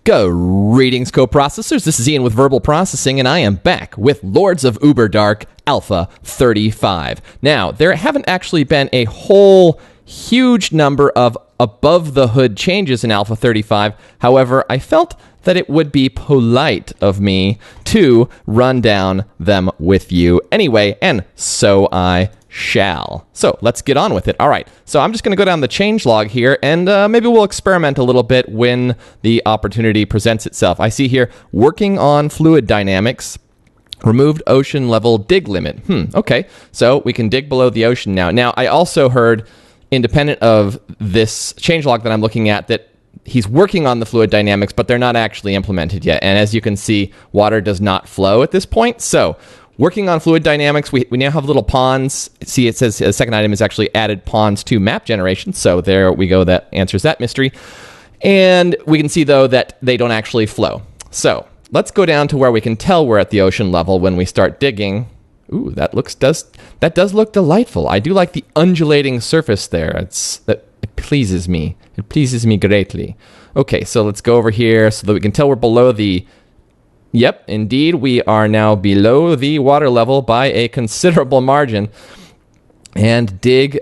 Greetings, Co-Processors. This is Ian with Verbal Processing, and I am back with Lords of Uberdark Alpha 35. Now, there haven't actually been a whole huge number of above-the-hood changes in Alpha 35. However, I felt that it would be polite of me to run down them with you anyway, and so I shall. So let's get on with it. All right, so I'm just going to go down the changelog here, and maybe we'll experiment a little bit when the opportunity presents itself. I see here, working on fluid dynamics, removed ocean level dig limit. Okay, so we can dig below the ocean now. Now, I also heard, independent of this changelog that I'm looking at, that he's working on the fluid dynamics, but they're not actually implemented yet. And as you can see, water does not flow at this point. So working on fluid dynamics, we now have little ponds. See, it says the second item is actually added ponds to map generation. So there we go. That answers that mystery. And we can see, though, that they don't actually flow. So let's go down to where we can tell we're at the ocean level when we start digging. Ooh, that does look delightful. I do like the undulating surface there. It pleases me. It pleases me greatly. Okay, so let's go over here so that we can tell we're below the... Yep, indeed, we are now below the water level by a considerable margin. And dig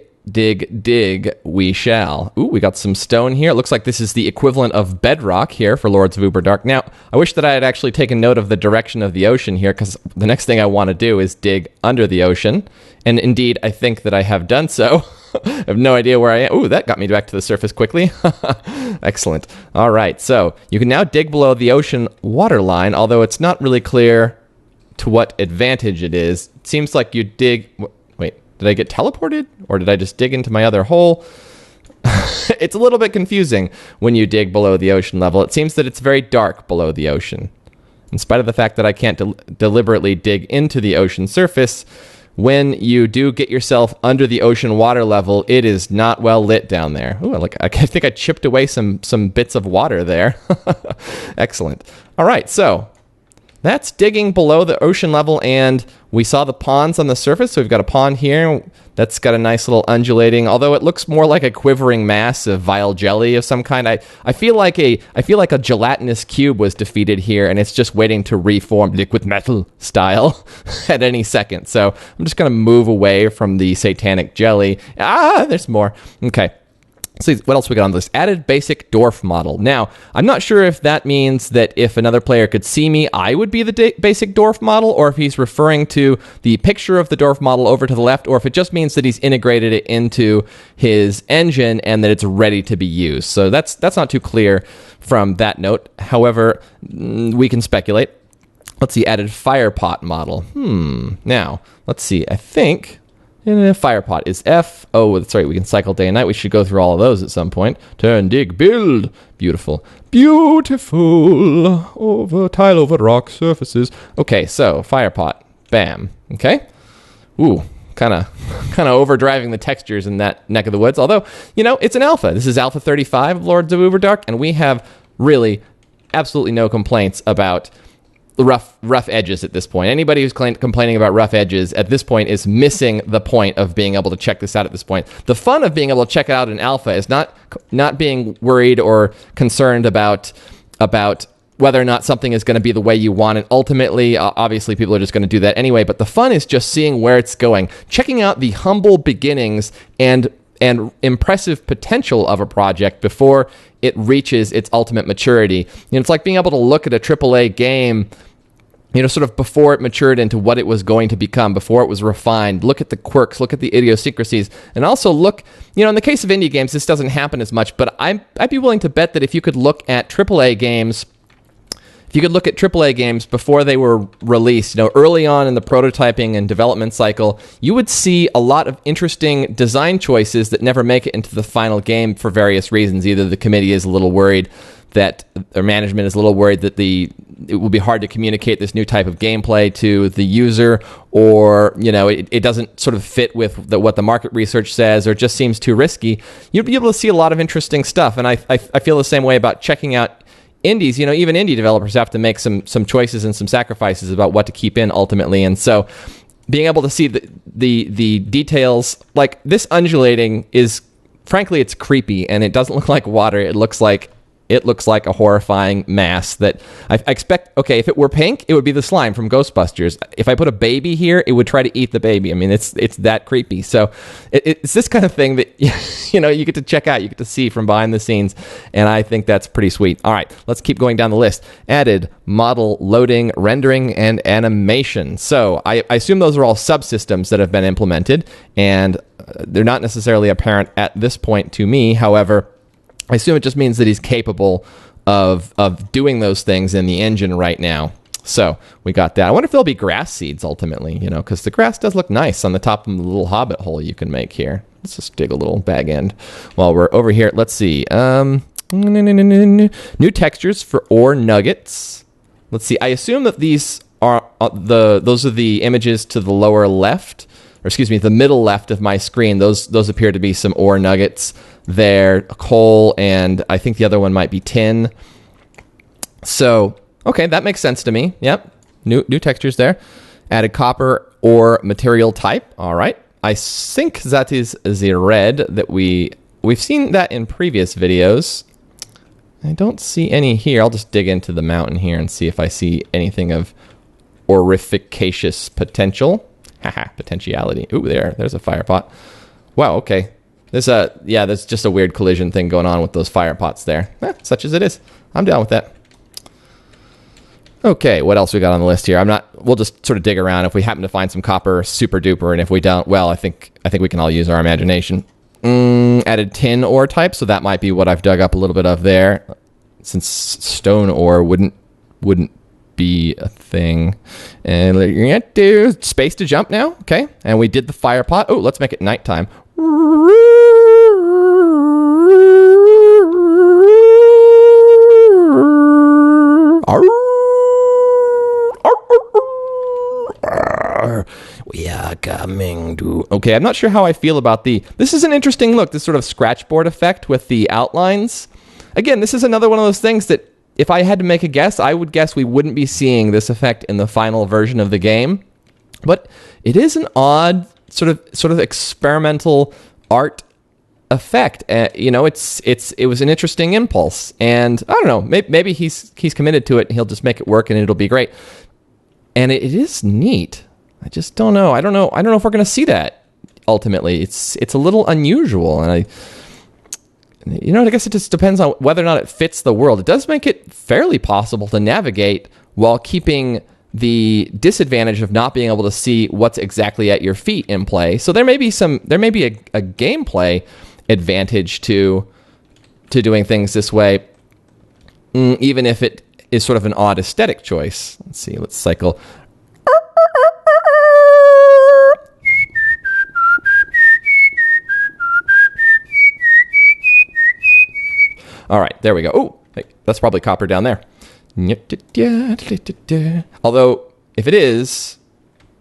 we shall. Ooh, we got some stone here. It looks like this is the equivalent of bedrock here for Lords of Uberdark. Now, I wish that I had actually taken note of the direction of the ocean here, because the next thing I want to do is dig under the ocean. And indeed, I think that I have done so. I have no idea where I am. Ooh, that got me back to the surface quickly. Excellent. All right, so you can now dig below the ocean waterline, although it's not really clear to what advantage it is. It seems like you dig... Wait, did I get teleported? Or did I just dig into my other hole? It's a little bit confusing when you dig below the ocean level. It seems that it's very dark below the ocean. In spite of the fact that I can't deliberately dig into the ocean surface, when you do get yourself under the ocean water level, it is not well lit down there. Ooh, I think I chipped away some bits of water there. Excellent. All right, so that's digging below the ocean level, and we saw the ponds on the surface. So we've got a pond here that's got a nice little undulating, although it looks more like a quivering mass of vile jelly of some kind. I feel like a gelatinous cube was defeated here, and it's just waiting to reform liquid metal style at any second. So I'm just going to move away from the satanic jelly. There's more. Okay. So what else we got on this? Added basic dwarf model. Now, I'm not sure if that means that if another player could see me, I would be the basic dwarf model, or if he's referring to the picture of the dwarf model over to the left, or if it just means that he's integrated it into his engine and that it's ready to be used. So that's not too clear from that note. However, we can speculate. Let's see, added firepot model. Now, let's see. I think... Firepot is F. Oh, that's right. We can cycle day and night. We should go through all of those at some point. Turn, dig, build. Beautiful. Beautiful. Tile over rock surfaces. Okay, so Firepot. Bam. Okay. Ooh, kind of overdriving the textures in that neck of the woods. Although, it's an alpha. This is Alpha 35 of Lords of Uberdark, and we have really absolutely no complaints about the rough edges at this point. Anybody who's complaining about rough edges at this point is missing the point of being able to check this out at this point. The fun of being able to check it out in alpha is not being worried or concerned about whether or not something is going to be the way you want it. Ultimately, obviously, people are just going to do that anyway, but the fun is just seeing where it's going, checking out the humble beginnings and impressive potential of a project before it reaches its ultimate maturity. It's like being able to look at a AAA game, sort of before it matured into what it was going to become, before it was refined. Look at the quirks, look at the idiosyncrasies, and also look, in the case of indie games, this doesn't happen as much, but I'd be willing to bet that if you could look at AAA games, before they were released, early on in the prototyping and development cycle, you would see a lot of interesting design choices that never make it into the final game for various reasons. Either the committee is a little worried that their management is a little worried that it will be hard to communicate this new type of gameplay to the user, or it doesn't sort of fit with what the market research says, or just seems too risky. You'll be able to see a lot of interesting stuff, and I feel the same way about checking out indies. Even indie developers have to make some choices and some sacrifices about what to keep in ultimately, and so being able to see the details, like this undulating is, frankly, it's creepy, and it doesn't look like water. It looks like it looks like a horrifying mass that I expect. Okay, if it were pink, it would be the slime from Ghostbusters. If I put a baby here, it would try to eat the baby. I mean, it's that creepy. So it's this kind of thing that you get to check out, you get to see from behind the scenes, and I think that's pretty sweet. All right, let's keep going down the list. Added model loading, rendering, and animation. So I assume those are all subsystems that have been implemented, and they're not necessarily apparent at this point to me. However, I assume it just means that he's capable of doing those things in the engine right now. So we got that. I wonder if there'll be grass seeds ultimately, because the grass does look nice on the top of the little hobbit hole you can make here. Let's just dig a little bag end while we're over here. Let's see. New textures for ore nuggets. Let's see. I assume that these are those are the images to the lower left, or excuse me, the middle left of my screen. Those appear to be some ore nuggets there, coal, and I think the other one might be tin. So, okay, that makes sense to me. Yep, new textures there. Added copper ore material type. All right, I think that is the red that we've seen that in previous videos. I don't see any here. I'll just dig into the mountain here and see if I see anything of orificacious potential. Haha, potentiality. Ooh, there's a fire pot. Wow, okay. There's just a weird collision thing going on with those fire pots there. Such as it is. I'm down with that. Okay, what else we got on the list here? We'll just sort of dig around. If we happen to find some copper, super duper, and if we don't, well, I think we can all use our imagination. Added tin ore type, so that might be what I've dug up a little bit of there, since stone ore wouldn't be a thing. And you're gonna do space to jump now. Okay, and we did the fire pot. Oh, let's make it nighttime. We are coming to... Okay, I'm not sure how I feel about this is an interesting look, this sort of scratchboard effect with the outlines. Again, this is another one of those things that if I had to make a guess, I would guess we wouldn't be seeing this effect in the final version of the game. But it is an odd sort of experimental art effect. It was an interesting impulse, and I don't know, maybe he's committed to it and he'll just make it work and it'll be great. And it is neat. I just don't know. I don't know if we're going to see that ultimately. It's a little unusual, and I guess it just depends on whether or not it fits the world. It does make it fairly possible to navigate while keeping the disadvantage of not being able to see what's exactly at your feet in play. So there may be a gameplay advantage to doing things this way, even if it is sort of an odd aesthetic choice. Let's see. Let's cycle. All right, there we go. Oh, hey, that's probably copper down there. Although, if it is,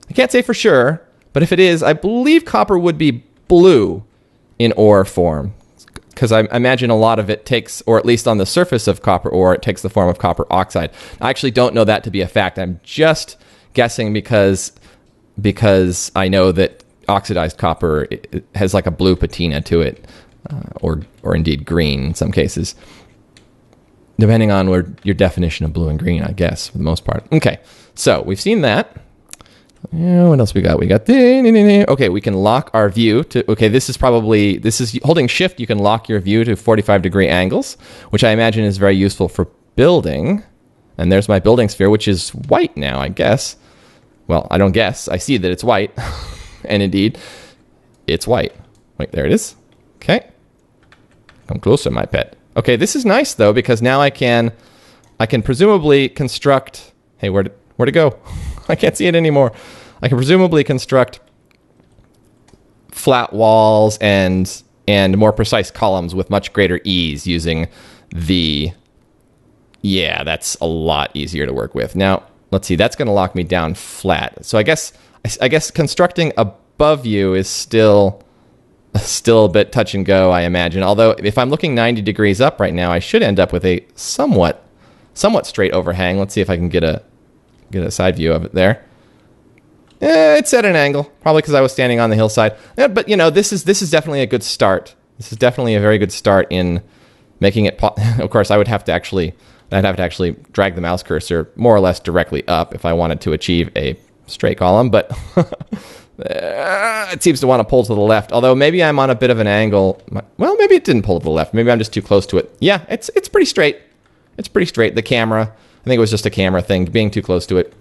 I can't say for sure, but if it is, I believe copper would be blue in ore form, because I imagine a lot of it takes, or at least on the surface of copper ore, it takes the form of copper oxide. I actually don't know that to be a fact. I'm just guessing because I know that oxidized copper it has like a blue patina to it. Or indeed green in some cases, depending on your definition of blue and green, I guess, for the most part. Okay, so we've seen that. What else we got? We got okay, we can lock our view to... Okay, this is holding shift, you can lock your view to 45-degree angles, which I imagine is very useful for building. And there's my building sphere, which is white now, I guess. Well, I don't guess. I see that it's white. And indeed, it's white. Wait, there it is. Okay. Come closer, my pet. Okay, this is nice though, because now I can presumably construct... Hey, where'd it go? I can't see it anymore. I can presumably construct flat walls and more precise columns with much greater ease using the... Yeah, that's a lot easier to work with. Now, let's see, that's going to lock me down flat. So I guess constructing above you is still a bit touch and go, I imagine. Although if I'm looking 90 degrees up right now, I should end up with a somewhat straight overhang. Let's see if I can get a side view of it there. It's at an angle, probably because I was standing on the hillside. But this is definitely a good start. This is definitely a very good start in making it, of course, I'd have to actually drag the mouse cursor more or less directly up if I wanted to achieve a straight column, but it seems to want to pull to the left, although maybe I'm on a bit of an angle. Well, maybe it didn't pull to the left. Maybe I'm just too close to it. Yeah, it's pretty straight. It's pretty straight. The camera, I think it was just a camera thing, being too close to it.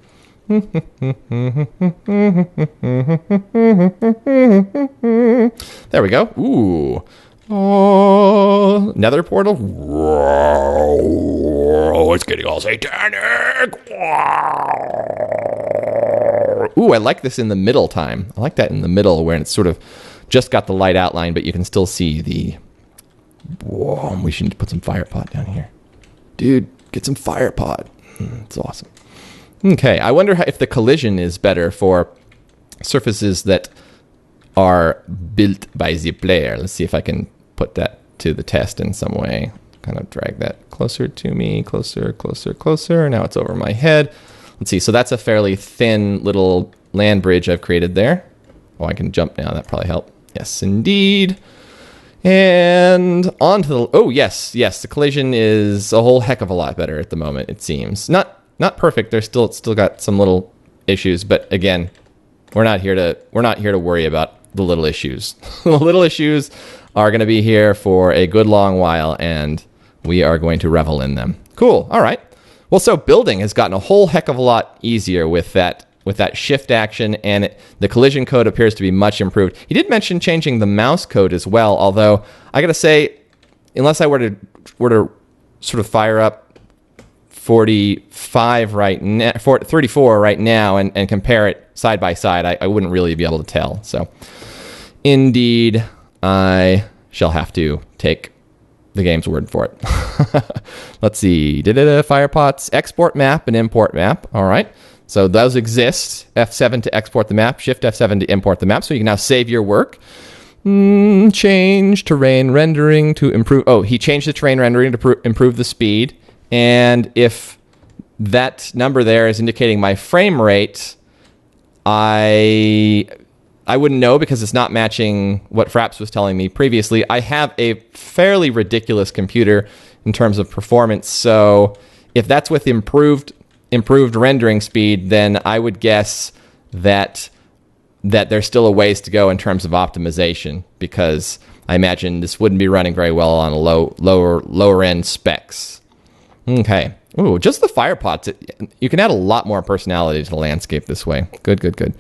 There we go. Ooh. Oh, nether portal. Whoa, it's getting all satanic. Ooh, I like this in the middle time. I like that in the middle where it's sort of just got the light outline, but you can still see the... Whoa, we should put some fire pot down here. Dude, get some fire pot. It's awesome. Okay, I wonder if the collision is better for surfaces that are built by the player. Let's see if I can put that to the test in some way. Kind of drag that closer to me, closer, closer, closer. Now it's over my head. Let's see, so that's a fairly thin little land bridge I've created there. Oh, I can jump now, that probably helped. Yes, indeed. And on to the, oh yes, the collision is a whole heck of a lot better at the moment, it seems. Not perfect, there's still got some little issues, but again, we're not here to worry about the little issues. The little issues are going to be here for a good long while, and we are going to revel in them. Cool, all right. Well, so building has gotten a whole heck of a lot easier with that shift action, and the collision code appears to be much improved. He did mention changing the mouse code as well, although I got to say, unless I were to sort of fire up 34 right now and compare it side by side, I wouldn't really be able to tell. So indeed, I shall have to take the game's word for it. Let's see. Firepots, export map and import map. All right. So those exist. F7 to export the map, Shift F7 to import the map. So you can now save your work. Change terrain rendering to improve. Oh, he changed the terrain rendering to improve the speed. And if that number there is indicating my frame rate, I wouldn't know because it's not matching what Fraps was telling me previously. I have a fairly ridiculous computer in terms of performance, so if that's with improved rendering speed, then I would guess that there's still a ways to go in terms of optimization, because I imagine this wouldn't be running very well on a lower end specs. Okay. Ooh, just the fire pots. You can add a lot more personality to the landscape this way. Good. Let's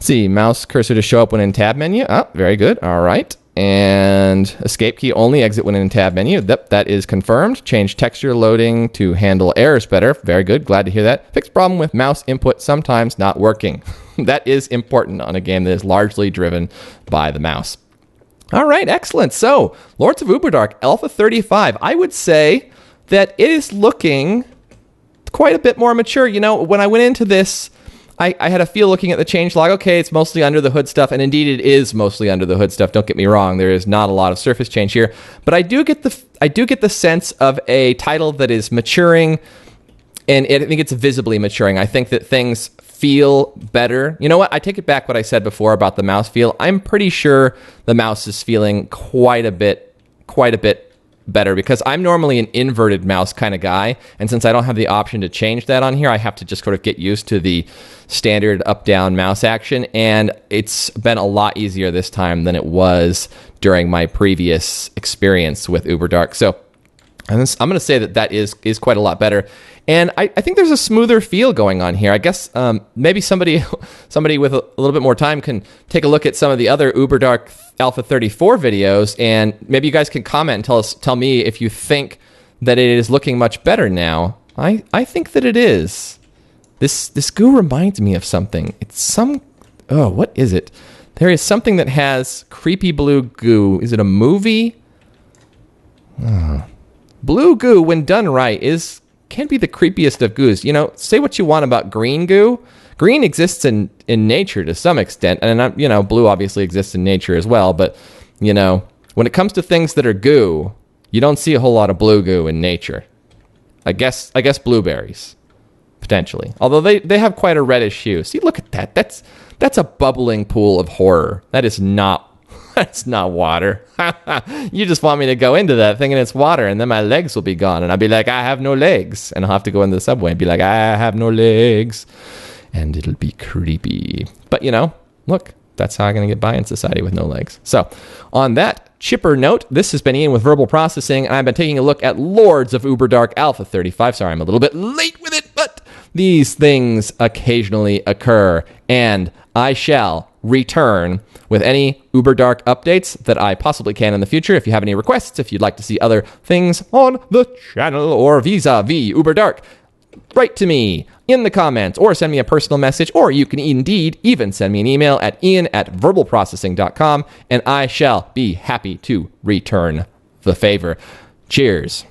see, mouse cursor to show up when in tab menu. Oh, very good. All right. And escape key only, exit when in tab menu. Yep, that is confirmed. Change texture loading to handle errors better. Very good. Glad to hear that. Fix problem with mouse input sometimes not working. That is important on a game that is largely driven by the mouse. All right, excellent. So, Lords of Uberdark Alpha 35. I would say that it is looking quite a bit more mature. You know, when I went into this, I had a feel looking at the changelog, okay, it's mostly under the hood stuff, and indeed it is mostly under the hood stuff. Don't get me wrong, there is not a lot of surface change here, but I do get the sense of a title that is maturing, and I think it's visibly maturing. I think that things feel better. You know what? I take it back what I said before about the mouse feel. I'm pretty sure the mouse is feeling quite a bit better, because I'm normally an inverted mouse kind of guy, and since I don't have the option to change that on here, I have to just sort of get used to the standard up-down mouse action, and it's been a lot easier this time than it was during my previous experience with Uberdark. So I'm going to say that is quite a lot better, and I think there's a smoother feel going on here. I guess maybe somebody with a little bit more time can take a look at some of the other Uberdark Alpha 34 videos, and maybe you guys can comment and tell me if you think that it is looking much better now. I think that it is. This goo reminds me of something. It's what is it? There is something that has creepy blue goo. Is it a movie? Blue goo, when done right, can be the creepiest of goos. You know, say what you want about green goo. Green exists in nature to some extent, and blue obviously exists in nature as well, but, when it comes to things that are goo, you don't see a whole lot of blue goo in nature. I guess blueberries, potentially. Although they have quite a reddish hue. See, look at that. That's a bubbling pool of horror. That is not It's not water. You just want me to go into that thing and it's water, and then my legs will be gone. And I'll be like, I have no legs. And I'll have to go into the subway and be like, I have no legs. And it'll be creepy. But, look, that's how I'm going to get by in society with no legs. So, on that chipper note, this has been Ian with Verbal Processing, and I've been taking a look at Lords of Uberdark Alpha 35. Sorry, I'm a little bit late with it, but these things occasionally occur, and I shall return with any Uberdark updates that I possibly can in the future. If you have any requests, if you'd like to see other things on the channel or vis-a-vis Uberdark, write to me in the comments or send me a personal message, or you can indeed even send me an email at ian@verbalprocessing.com, and I shall be happy to return the favor. Cheers.